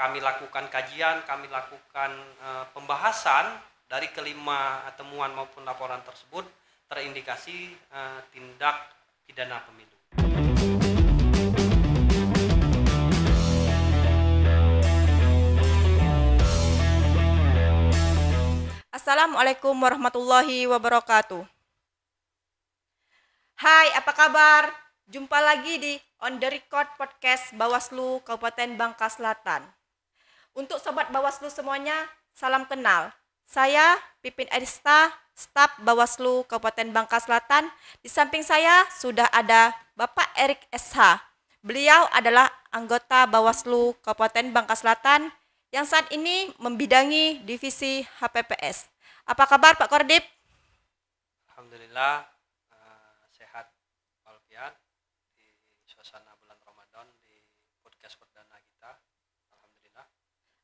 kami lakukan kajian, kami lakukan pembahasan dari kelima temuan maupun laporan tersebut terindikasi tindak pidana pemilu. Assalamualaikum warahmatullahi wabarakatuh. Hai, apa kabar? Jumpa lagi di On The Record Podcast Bawaslu Kabupaten Bangka Selatan. Untuk Sobat Bawaslu semuanya, salam kenal. Saya Pipin Arista, staf Bawaslu Kabupaten Bangka Selatan. Di samping saya sudah ada Bapak Erik SH. Beliau adalah anggota Bawaslu Kabupaten Bangka Selatan yang saat ini membidangi divisi HPPS. Apa kabar Pak Kordip? Alhamdulillah sehat walafiat di suasana bulan Ramadan di podcast perdana kita. Alhamdulillah.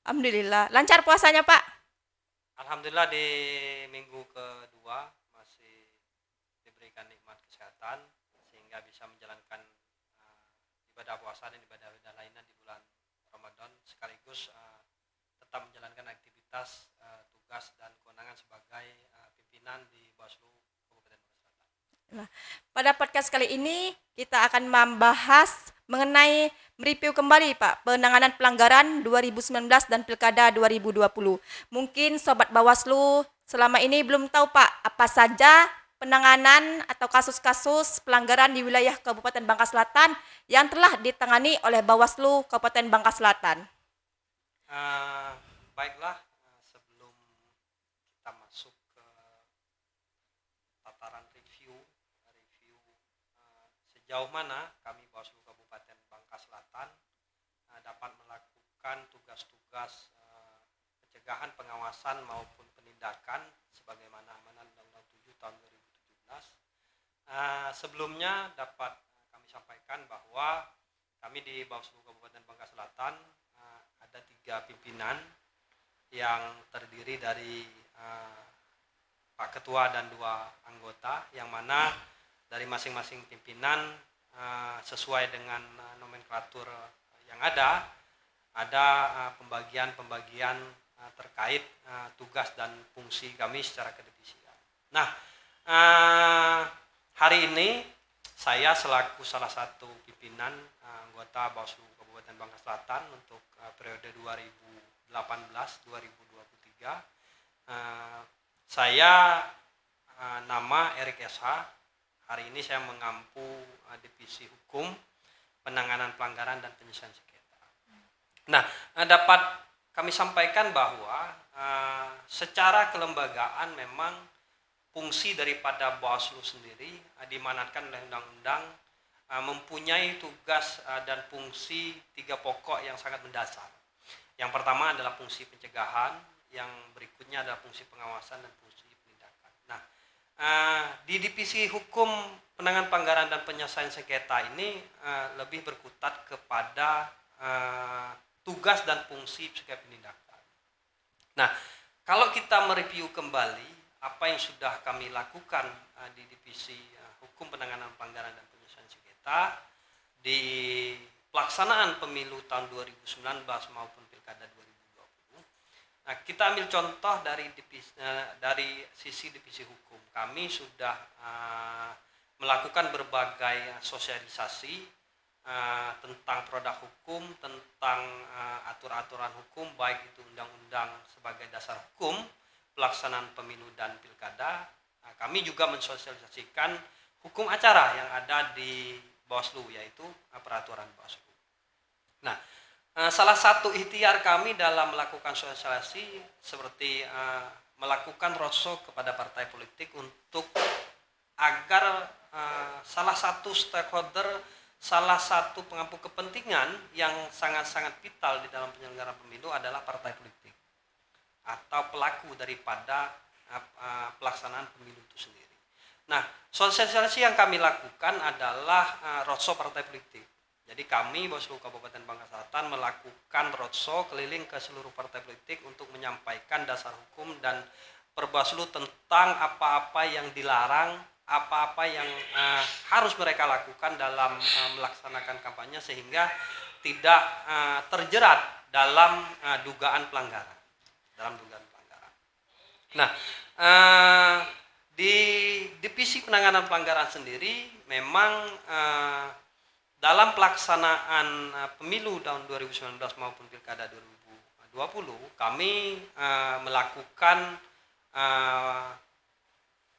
Alhamdulillah. Lancar puasanya Pak? Alhamdulillah di minggu kedua masih diberikan nikmat kesehatan sehingga bisa menjalankan ibadah puasa dan ibadah-ibadah lainnya di bulan Ramadan sekaligus tetap menjalankan aktivitas tugas dan kewenangan sebagai pimpinan di Bawaslu Kabupaten Bangka Selatan. Pada podcast kali ini kita akan membahas mengenai mereview kembali Pak penanganan pelanggaran 2019 dan Pilkada 2020. Mungkin Sobat Bawaslu selama ini belum tahu Pak apa saja penanganan atau kasus-kasus pelanggaran di wilayah Kabupaten Bangka Selatan yang telah ditangani oleh Bawaslu Kabupaten Bangka Selatan. Baiklah, sebelum kita masuk ke tataran review sejauh mana kami Bawaslu Kabupaten Bangka Selatan dapat melakukan tugas-tugas pencegahan, pengawasan maupun penindakan sebagaimana amanat Undang-Undang 7 tahun 2017. Sebelumnya dapat kami sampaikan bahwa kami di Bawaslu Kabupaten Bangka Selatan ada 3 pimpinan yang terdiri dari Pak Ketua dan 2 anggota, yang mana dari masing-masing pimpinan sesuai dengan nomenklatur yang ada pembagian terkait tugas dan fungsi kami secara kedivisian. Nah, hari ini saya selaku salah satu pimpinan anggota Bawaslu Kabupaten Bangka Selatan untuk periode 2018-2023. Saya nama Erik SH. Hari ini saya mengampu divisi hukum, penanganan pelanggaran dan penyelesaian sengketa. Nah, dapat kami sampaikan bahwa secara kelembagaan memang fungsi daripada Bawaslu sendiri dimanatkan oleh undang-undang mempunyai tugas dan fungsi 3 pokok yang sangat mendasar. Yang pertama adalah fungsi pencegahan, yang berikutnya adalah fungsi pengawasan dan fungsi penindakan. Nah, di divisi hukum penanganan pelanggaran dan penyelesaian sengketa ini lebih berkutat kepada tugas dan fungsi sebagai penindakan. Nah, kalau kita mereview kembali apa yang sudah kami lakukan di divisi hukum penanganan pelanggaran dan penyelesaian sengketa di pelaksanaan pemilu tahun 2019 maupun Pilkada 2020. Nah, kita ambil contoh dari sisi divisi hukum. Kami sudah melakukan berbagai sosialisasi tentang produk hukum, tentang aturan-aturan hukum, baik itu undang-undang sebagai dasar hukum, pelaksanaan pemilu dan pilkada. Kami juga mensosialisasikan hukum acara yang ada di Bawaslu, yaitu peraturan Bawaslu. Nah, salah satu ikhtiar kami dalam melakukan sosialisasi seperti melakukan roadshow kepada partai politik untuk agar salah satu stakeholder, salah satu pengampu kepentingan yang sangat-sangat vital di dalam penyelenggaraan pemilu adalah partai politik atau pelaku daripada pelaksanaan pemilu itu sendiri. Nah, sosialisasi yang kami lakukan adalah roadshow partai politik. Jadi kami Bawaslu Kabupaten Bangka Selatan melakukan roadshow keliling ke seluruh partai politik untuk menyampaikan dasar hukum dan Perbawaslu tentang apa-apa yang dilarang, apa-apa yang harus mereka lakukan dalam melaksanakan kampanye sehingga tidak terjerat dalam dugaan pelanggaran. Nah, di divisi penanganan pelanggaran sendiri memang dalam pelaksanaan pemilu tahun 2019 maupun pilkada 2020 kami melakukan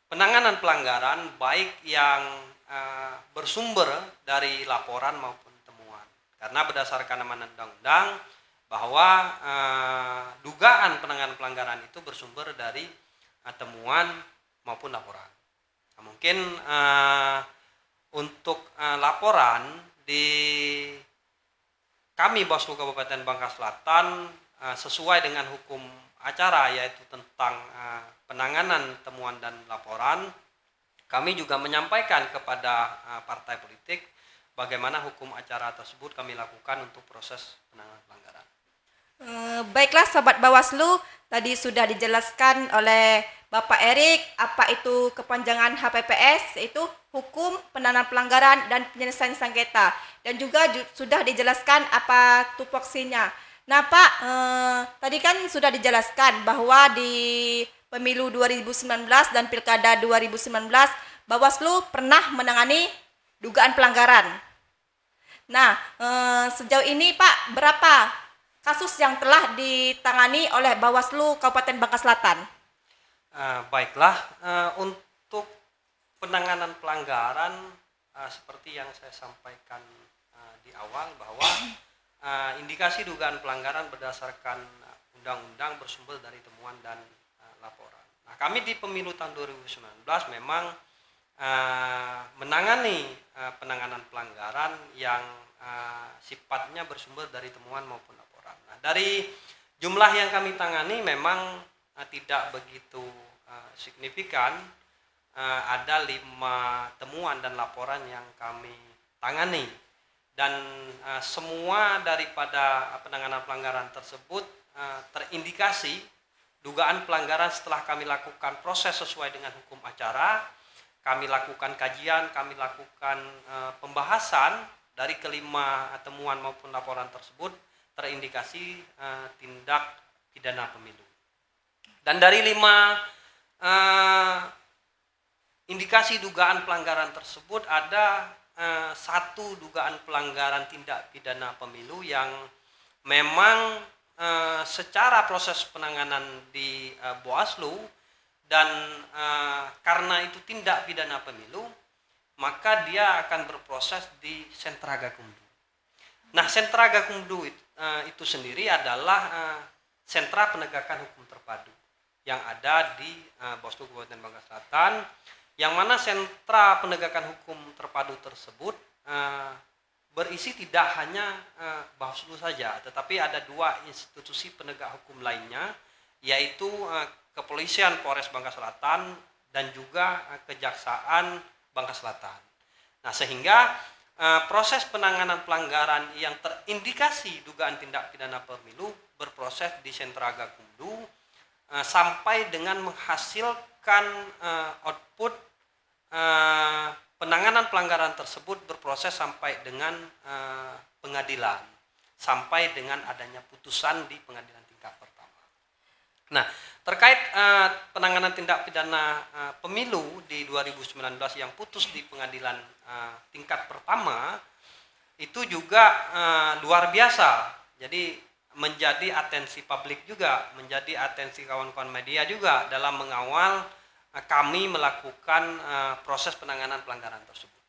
penanganan pelanggaran baik yang bersumber dari laporan maupun temuan. Karena berdasarkan amanat undang-undang bahwa dugaan penanganan pelanggaran itu bersumber dari temuan maupun laporan. Nah, mungkin untuk laporan di kami Bawaslu Kabupaten Bangka Selatan sesuai dengan hukum acara yaitu tentang penanganan temuan dan laporan, kami juga menyampaikan kepada partai politik bagaimana hukum acara tersebut kami lakukan untuk proses penanganan pelanggaran. Baiklah Sobat Bawaslu, tadi sudah dijelaskan oleh Bapak Erik apa itu kepanjangan HPPS, yaitu Hukum Penanganan Pelanggaran dan Penyelesaian Sengketa, dan juga sudah dijelaskan apa tupoksinya. Nah Pak, tadi kan sudah dijelaskan bahwa di pemilu 2019 dan pilkada 2019 Bawaslu pernah menangani dugaan pelanggaran. Nah, sejauh ini Pak, berapa kasus yang telah ditangani oleh Bawaslu Kabupaten Bangka Selatan? Baiklah, untuk penanganan pelanggaran seperti yang saya sampaikan di awal bahwa indikasi dugaan pelanggaran berdasarkan undang-undang bersumber dari temuan dan laporan. Nah, kami di pemilu tahun 2019 memang menangani penanganan pelanggaran yang sifatnya bersumber dari temuan maupun laporan. Nah, dari jumlah yang kami tangani memang tidak begitu signifikan. Ada 5 temuan dan laporan yang kami tangani, dan semua daripada penanganan pelanggaran tersebut terindikasi dugaan pelanggaran setelah kami lakukan proses sesuai dengan hukum acara. Kami lakukan kajian, kami lakukan pembahasan dari kelima temuan maupun laporan tersebut terindikasi tindak pidana pemilu. Dan dari 5 indikasi dugaan pelanggaran tersebut ada 1 dugaan pelanggaran tindak pidana pemilu yang memang secara proses penanganan di Bawaslu dan karena itu tindak pidana pemilu, maka dia akan berproses di Sentra Gakumdu. Nah, Sentra Gakumdu itu sendiri adalah sentra penegakan hukum terpadu yang ada di Bawaslu Kabupaten Bangka Selatan, yang mana sentra penegakan hukum terpadu tersebut berisi tidak hanya Bawaslu saja, tetapi ada 2 institusi penegak hukum lainnya, yaitu Kepolisian Polres Bangka Selatan dan juga Kejaksaan Bangka Selatan. Nah, sehingga proses penanganan pelanggaran yang terindikasi dugaan tindak pidana pemilu berproses di Sentra Gakumdu sampai dengan menghasilkan output penanganan pelanggaran tersebut berproses sampai dengan pengadilan, sampai dengan adanya putusan di pengadilan tingkat pertama. Nah, terkait penanganan tindak pidana pemilu di 2019 yang putus di pengadilan tingkat pertama itu juga luar biasa. Jadi menjadi atensi publik juga, menjadi atensi kawan-kawan media juga dalam mengawal kami melakukan proses penanganan pelanggaran tersebut.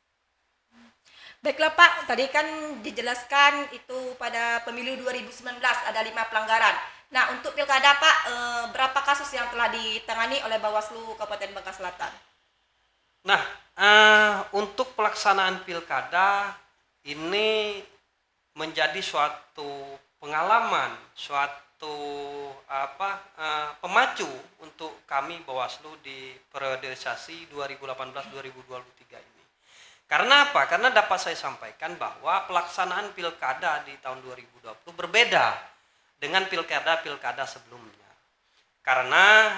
Baiklah Pak, tadi kan dijelaskan itu pada pemilu 2019 ada 5 pelanggaran. Nah, untuk pilkada Pak, berapa kasus yang telah ditangani oleh Bawaslu Kabupaten Bangka Selatan? Nah, untuk pelaksanaan pilkada ini menjadi suatu pengalaman, suatu pemacu untuk kami Bawaslu di periodisasi 2018-2023 ini. Karena apa? Karena dapat saya sampaikan bahwa pelaksanaan pilkada di tahun 2020 berbeda dengan pilkada-pilkada sebelumnya. Karena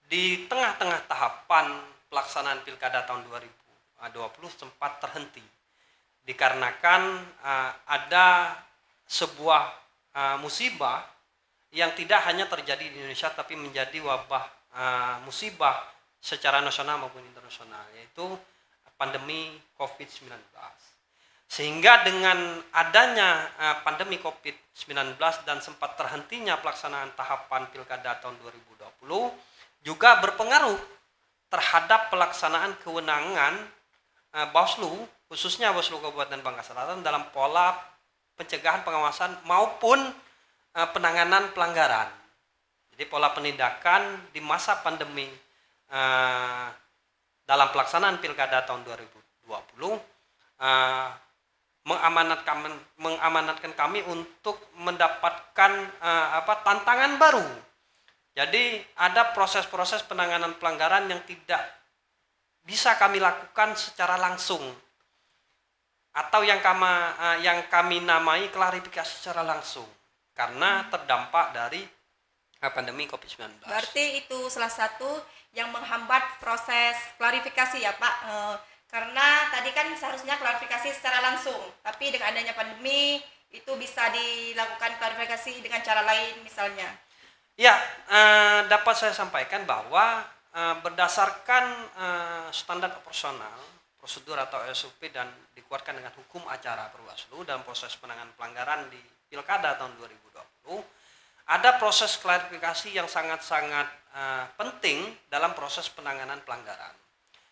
di tengah-tengah tahapan pelaksanaan pilkada tahun 2020 sempat terhenti dikarenakan ada sebuah musibah yang tidak hanya terjadi di Indonesia tapi menjadi wabah musibah secara nasional maupun internasional, yaitu pandemi COVID-19. Sehingga dengan adanya pandemi COVID-19 dan sempat terhentinya pelaksanaan tahapan Pilkada tahun 2020 juga berpengaruh terhadap pelaksanaan kewenangan Bawaslu, khususnya Bawaslu Kabupaten Bangka Selatan dalam pola pencegahan, pengawasan maupun penanganan pelanggaran. Jadi pola penindakan di masa pandemi dalam pelaksanaan Pilkada tahun 2020 mengamanatkan kami untuk mendapatkan tantangan baru. Jadi ada proses-proses penanganan pelanggaran yang tidak bisa kami lakukan secara langsung, atau yang kami namai klarifikasi secara langsung karena terdampak dari pandemi COVID-19. Berarti itu salah satu yang menghambat proses klarifikasi ya Pak, karena tadi kan seharusnya klarifikasi secara langsung, tapi dengan adanya pandemi itu bisa dilakukan klarifikasi dengan cara lain misalnya. Ya, dapat saya sampaikan bahwa berdasarkan standar operasional, prosedur atau SOP dan dikuatkan dengan hukum acara Bawaslu dalam proses penanganan pelanggaran di Pilkada tahun 2020, ada proses klarifikasi yang sangat-sangat penting dalam proses penanganan pelanggaran.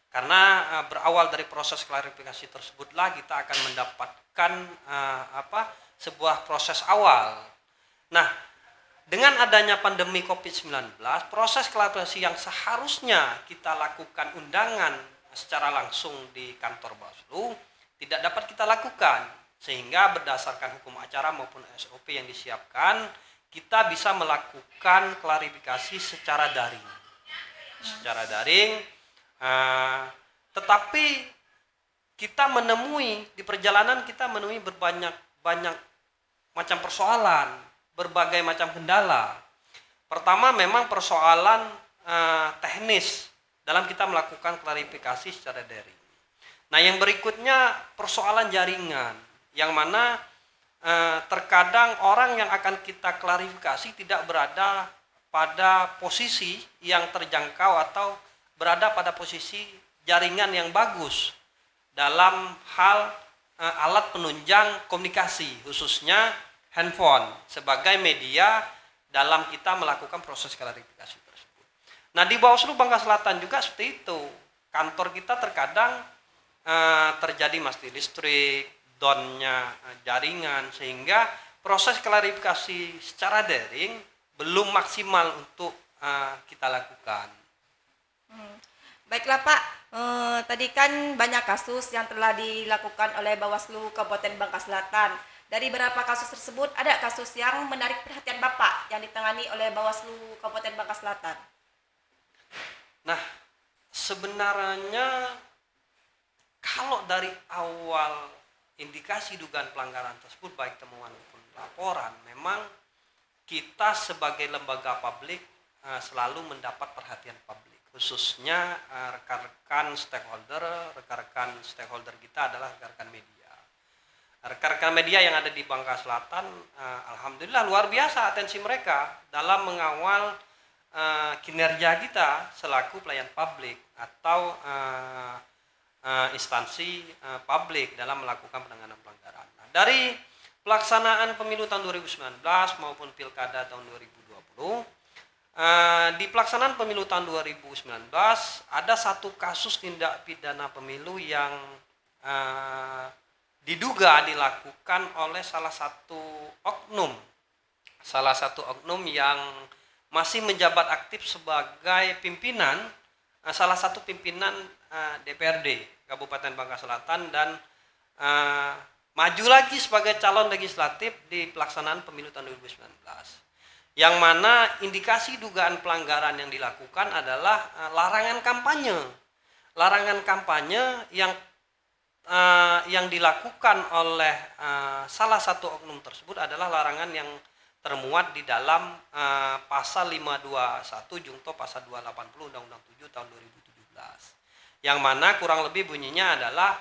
Karena berawal dari proses klarifikasi tersebutlah kita akan mendapatkan sebuah proses awal. Nah, dengan adanya pandemi COVID-19, proses klarifikasi yang seharusnya kita lakukan undangan secara langsung di kantor Bawaslu tidak dapat kita lakukan, sehingga berdasarkan hukum acara maupun SOP yang disiapkan, kita bisa melakukan klarifikasi secara daring. Tetapi kita di perjalanan kita menemui banyak macam persoalan, berbagai macam kendala. Pertama memang persoalan teknis dalam kita melakukan klarifikasi secara daring. Nah, yang berikutnya persoalan jaringan, yang mana terkadang orang yang akan kita klarifikasi tidak berada pada posisi yang terjangkau atau berada pada posisi jaringan yang bagus dalam hal alat penunjang komunikasi, khususnya handphone sebagai media dalam kita melakukan proses klarifikasi tersebut. Nah, di Bawaslu Bangka Selatan juga seperti itu. Kantor kita terkadang terjadi mati listrik, downnya jaringan, sehingga proses klarifikasi secara daring belum maksimal untuk kita lakukan. Baiklah Pak, tadi kan banyak kasus yang telah dilakukan oleh Bawaslu Kabupaten Bangka Selatan. Dari beberapa kasus tersebut, ada kasus yang menarik perhatian Bapak yang ditangani oleh Bawaslu Kabupaten Bangka Selatan? Nah, sebenarnya kalau dari awal indikasi dugaan pelanggaran tersebut, baik temuan maupun laporan, memang kita sebagai lembaga publik selalu mendapat perhatian publik, khususnya rekan-rekan stakeholder kita adalah rekan-rekan media. Rekan-rekan media yang ada di Bangka Selatan, alhamdulillah luar biasa atensi mereka dalam mengawal kinerja kita selaku pelayan publik atau instansi publik dalam melakukan penanganan pelanggaran. Nah, dari pelaksanaan pemilu tahun 2019 maupun Pilkada tahun 2020, di pelaksanaan pemilu tahun 2019 ada satu kasus tindak pidana pemilu yang diduga dilakukan oleh salah satu oknum yang masih menjabat aktif sebagai pimpinan, salah satu pimpinan DPRD Kabupaten Bangka Selatan, dan maju lagi sebagai calon legislatif di pelaksanaan pemilu tahun 2019. Yang mana indikasi dugaan pelanggaran yang dilakukan adalah larangan kampanye. Larangan kampanye yang dilakukan oleh salah satu oknum tersebut adalah larangan yang termuat di dalam pasal 521 jungto pasal 280 Undang-Undang 7 tahun 2017. Yang mana kurang lebih bunyinya adalah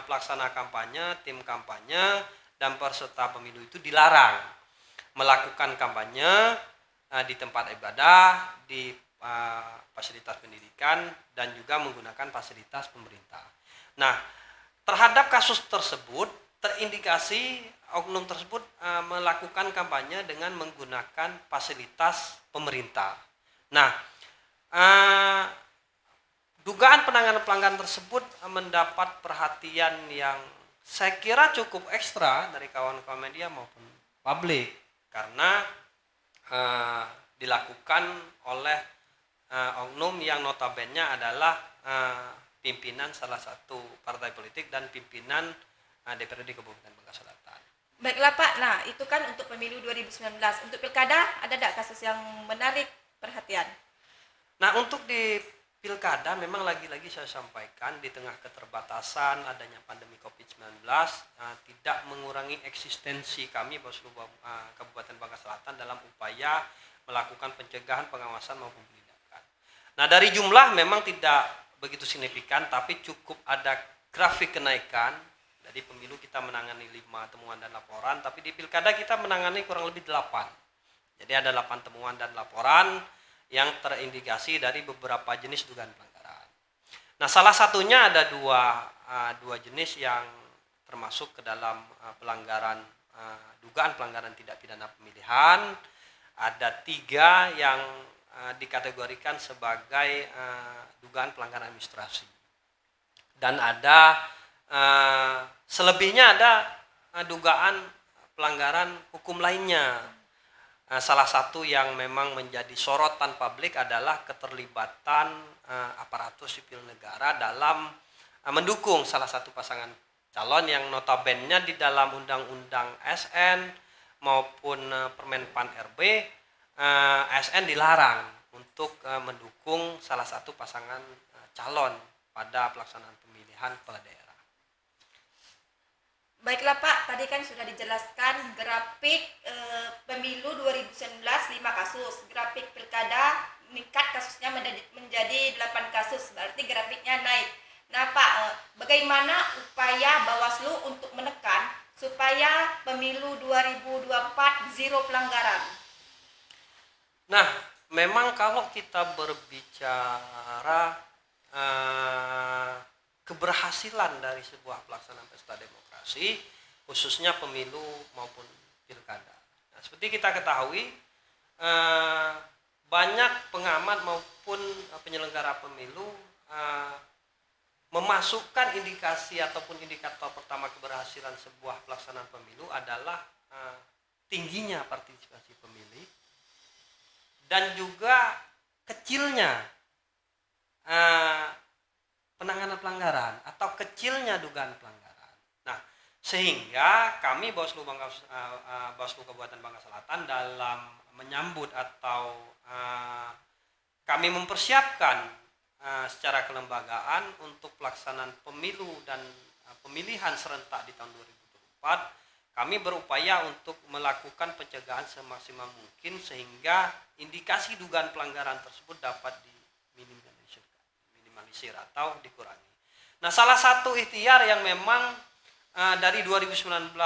pelaksana kampanye, tim kampanye, dan peserta pemilu itu dilarang. melakukan kampanye di tempat ibadah, di fasilitas pendidikan, dan juga menggunakan fasilitas pemerintah. Nah, terhadap kasus tersebut terindikasi oknum tersebut melakukan kampanye dengan menggunakan fasilitas pemerintah. Nah, dugaan penanganan pelanggaran tersebut mendapat perhatian yang saya kira cukup ekstra dari kawan-kawan media maupun publik, karena dilakukan oleh oknum yang notabene adalah pimpinan salah satu partai politik dan pimpinan DPRD Kabupaten Bangka Selatan. Baiklah Pak, nah itu kan untuk pemilu 2019. Untuk pilkada ada tidak kasus yang menarik perhatian? Nah, untuk di pilkada memang lagi-lagi saya sampaikan di tengah keterbatasan adanya pandemi COVID-19 tidak mengurangi eksistensi kami Bawaslu Kabupaten Bangka Selatan dalam upaya melakukan pencegahan, pengawasan maupun penindakan. Nah, dari jumlah memang tidak begitu signifikan, tapi cukup ada grafik kenaikan. Jadi pemilu kita menangani 5 temuan dan laporan, tapi di pilkada kita menangani kurang lebih 8. Jadi ada 8 temuan dan laporan yang terindikasi dari beberapa jenis dugaan pelanggaran. Nah, salah satunya ada dua jenis yang termasuk ke dalam pelanggaran dugaan pelanggaran tidak pidana pemilihan. Ada 3 yang dikategorikan sebagai dugaan pelanggaran administrasi. Dan ada selebihnya ada dugaan pelanggaran hukum lainnya. Salah satu yang memang menjadi sorotan publik adalah keterlibatan aparatur sipil negara dalam mendukung salah satu pasangan calon yang notabene di dalam Undang-Undang ASN maupun Permenpan RB, ASN dilarang untuk mendukung salah satu pasangan calon pada pelaksanaan pemilihan kepala daerah. Baiklah Pak, tadi kan sudah dijelaskan grafik pemilu 2019 5 kasus, grafik pilkada meningkat kasusnya menjadi 8 kasus, berarti grafiknya naik. Nah Pak, bagaimana upaya Bawaslu untuk menekan supaya pemilu 2024 zero pelanggaran? Nah, memang kalau kita berbicara keberhasilan dari sebuah pelaksanaan pesta demokrasi, khususnya pemilu maupun pilkada. Nah, seperti kita ketahui, banyak pengamat maupun penyelenggara pemilu memasukkan indikasi ataupun indikator pertama keberhasilan sebuah pelaksanaan pemilu adalah tingginya partisipasi pemilih dan juga kecilnya penanganan pelanggaran atau kecilnya dugaan pelanggaran. Nah, sehingga kami Bawaslu Kabupaten Bangka Selatan dalam menyambut atau kami mempersiapkan secara kelembagaan untuk pelaksanaan pemilu dan pemilihan serentak di tahun 2024, kami berupaya untuk melakukan pencegahan semaksimal mungkin sehingga indikasi dugaan pelanggaran tersebut dapat diminimalisir atau dikurangi. Nah, salah satu ikhtiar yang memang dari 2019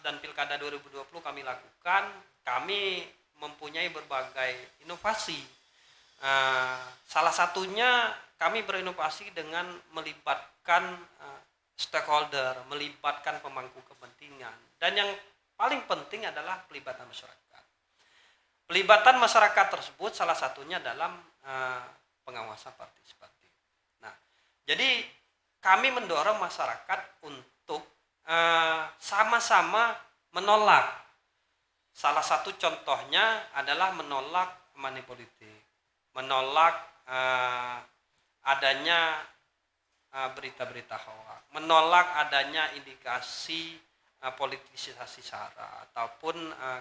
dan Pilkada 2020 kami lakukan, kami mempunyai berbagai inovasi. Salah satunya kami berinovasi dengan melibatkan stakeholder, melibatkan pemangku kepentingan, dan yang paling penting adalah pelibatan masyarakat. Pelibatan masyarakat tersebut salah satunya dalam pengawasan partisipatif. Nah, jadi kami mendorong masyarakat untuk sama-sama menolak. Salah satu contohnya adalah menolak money politik, menolak adanya berita-berita hoax, menolak adanya indikasi politisasi sara ataupun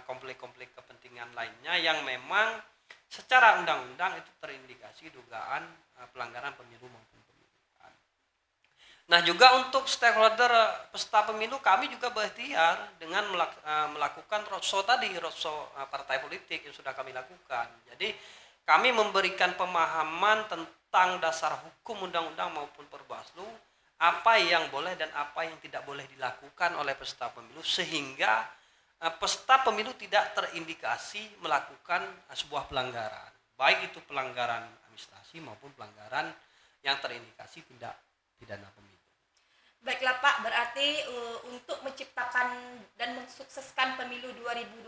konflik-konflik kepentingan lainnya yang memang secara undang-undang itu terindikasi dugaan pelanggaran pemilu maupun pemilihan. Nah, juga untuk stakeholder peserta pemilu kami juga berikhtiar dengan melakukan roadshow tadi, roadshow partai politik yang sudah kami lakukan. Jadi kami memberikan pemahaman tentang dasar hukum undang-undang maupun Perbawaslu, apa yang boleh dan apa yang tidak boleh dilakukan oleh peserta pemilu, sehingga peserta pemilu tidak terindikasi melakukan sebuah pelanggaran, baik itu pelanggaran administrasi maupun pelanggaran yang terindikasi tindak pidana pemilu. Baiklah Pak, berarti untuk menciptakan dan mensukseskan pemilu 2024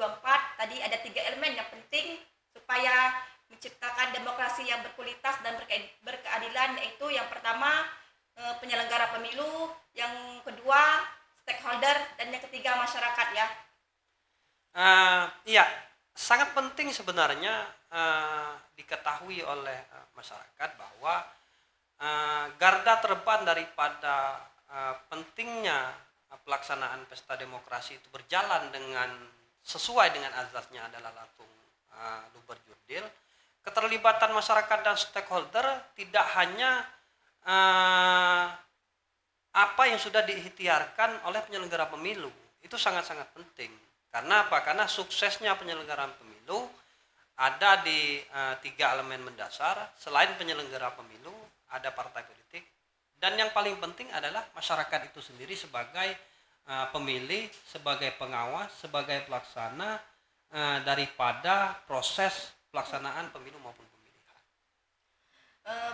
tadi ada 3 elemen yang penting supaya menciptakan demokrasi yang berkualitas dan berkeadilan, yaitu yang pertama penyelenggara pemilu, yang kedua stakeholder, dan yang ketiga masyarakat ya. Iya, sangat penting sebenarnya diketahui oleh masyarakat bahwa garda terdepan daripada pentingnya pelaksanaan pesta demokrasi itu berjalan dengan sesuai dengan azasnya adalah latung luber jurdil. Keterlibatan masyarakat dan stakeholder tidak hanya apa yang sudah diikhtiarkan oleh penyelenggara pemilu, itu sangat-sangat penting. Karena apa? Karena suksesnya penyelenggaraan pemilu ada di 3 elemen mendasar. Selain penyelenggara pemilu, ada partai politik, dan yang paling penting adalah masyarakat itu sendiri sebagai pemilih, sebagai pengawas, sebagai pelaksana daripada proses pelaksanaan pemilu maupun pemilihan.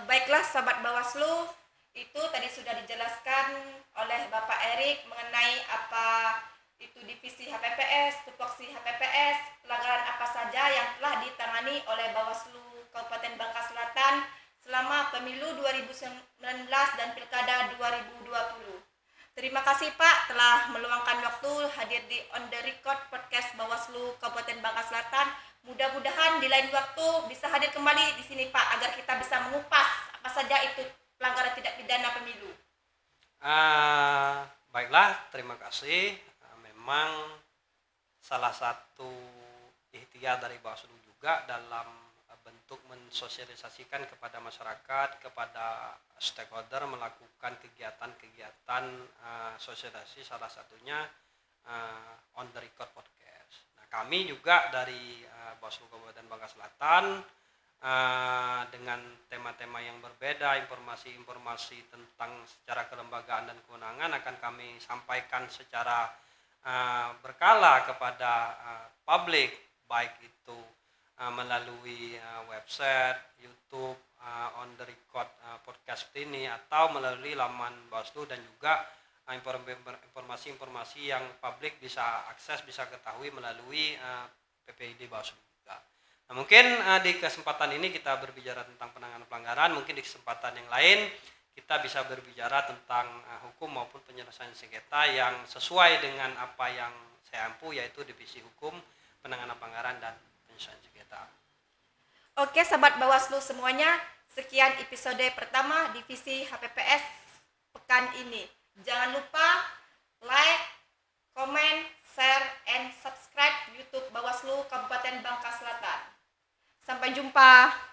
Baiklah sahabat Bawaslu, itu tadi sudah dijelaskan oleh Bapak Erik mengenai apa itu divisi HPPS, tupoksi HPPS, pelanggaran apa saja yang telah ditangani oleh Bawaslu Kabupaten Bangka Selatan selama pemilu 2019 dan pilkada 2020. Terima kasih Pak telah meluangkan waktu hadir di On The Record Podcast Bawaslu Kabupaten Bangka Selatan. Mudah-mudahan di lain waktu bisa hadir kembali di sini Pak, agar kita bisa mengupas apa saja itu pelanggaran tidak pidana pemilu. Baiklah, terima kasih. Memang salah satu ikhtiar dari Bawaslu juga dalam bentuk mensosialisasikan kepada masyarakat, kepada stakeholder melakukan kegiatan-kegiatan sosialisasi, salah satunya On The Record Podcast. Nah, kami juga dari Bawaslu Kabupaten Bangka Selatan dengan tema-tema yang berbeda, informasi-informasi tentang secara kelembagaan dan kewenangan akan kami sampaikan secara berkala kepada publik, baik itu melalui website, YouTube, On The Record Podcast ini, atau melalui laman Bawaslu, dan juga informasi-informasi yang publik bisa akses, bisa ketahui melalui PPID Bawaslu juga. Nah, mungkin di kesempatan ini kita berbicara tentang penanganan pelanggaran, mungkin di kesempatan yang lain kita bisa berbicara tentang hukum maupun penyelesaian sengketa yang sesuai dengan apa yang saya ampu, yaitu divisi hukum, penanganan pelanggaran, dan penyelesaian sengketa. Oke sahabat Bawaslu semuanya, sekian episode pertama divisi HPPS pekan ini. Jangan lupa like, comment, share, and subscribe YouTube Bawaslu Kabupaten Bangka Selatan. Sampai jumpa.